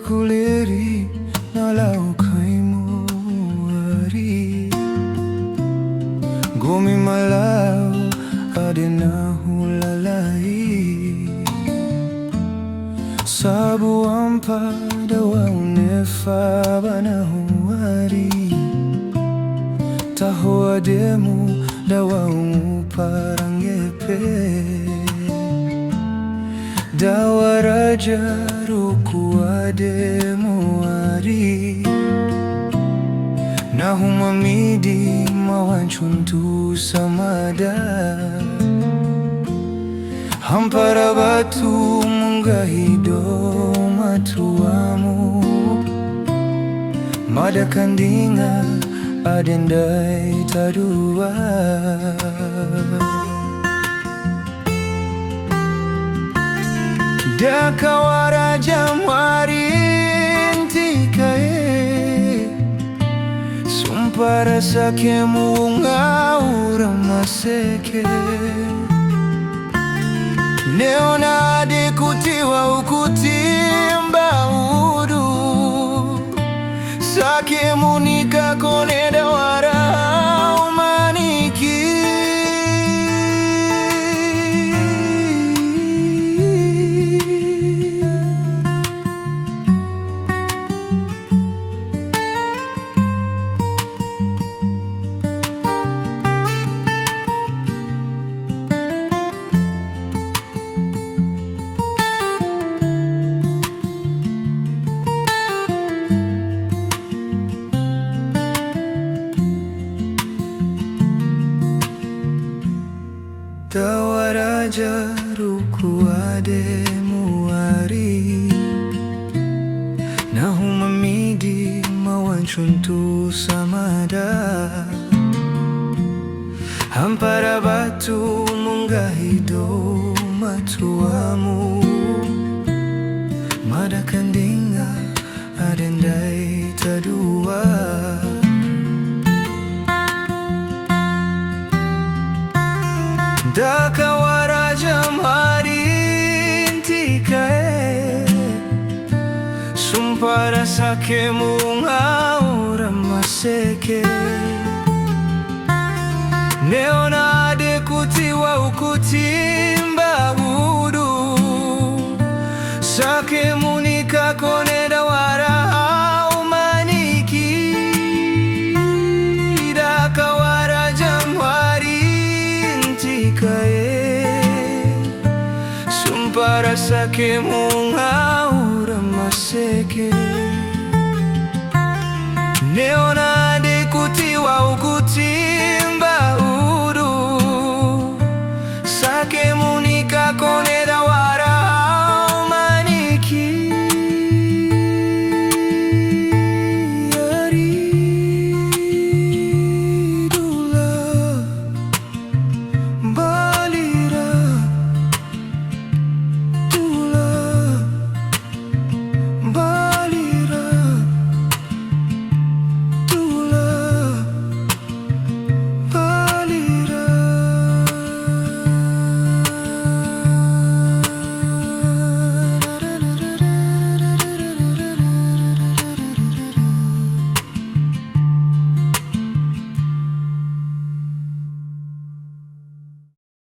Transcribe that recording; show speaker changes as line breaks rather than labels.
kuliri nalau kaimu ari Gumi malau adena hulalai Sabu ampa dawa unefa banahuari Taho ademu dawa umuparangepe Dawa raja ruku ademu ari Nahumamidi mawancuntu samada Hampara batu munggahido matuamu Mada kandinga adendai tadua Dakawara jamwari intikae Sumpara sake mungaura maseke Neona dekutiwa ukutimba udu Sake munika koneda wara umaniki Tawaraja ruku ademu ari Nahumamidi mawancuntu samada Hampara batu munggahido matuamu Mada kandinga adendai tadua Dakawara jamhari intikae Sumpara sake mungaura maseke Neona dekutiwa ukutimba udu Sake munika koneda wara umaniki Dakawara jamhari Sumpara sake mungaura maseke Neona dekutiwa ukuti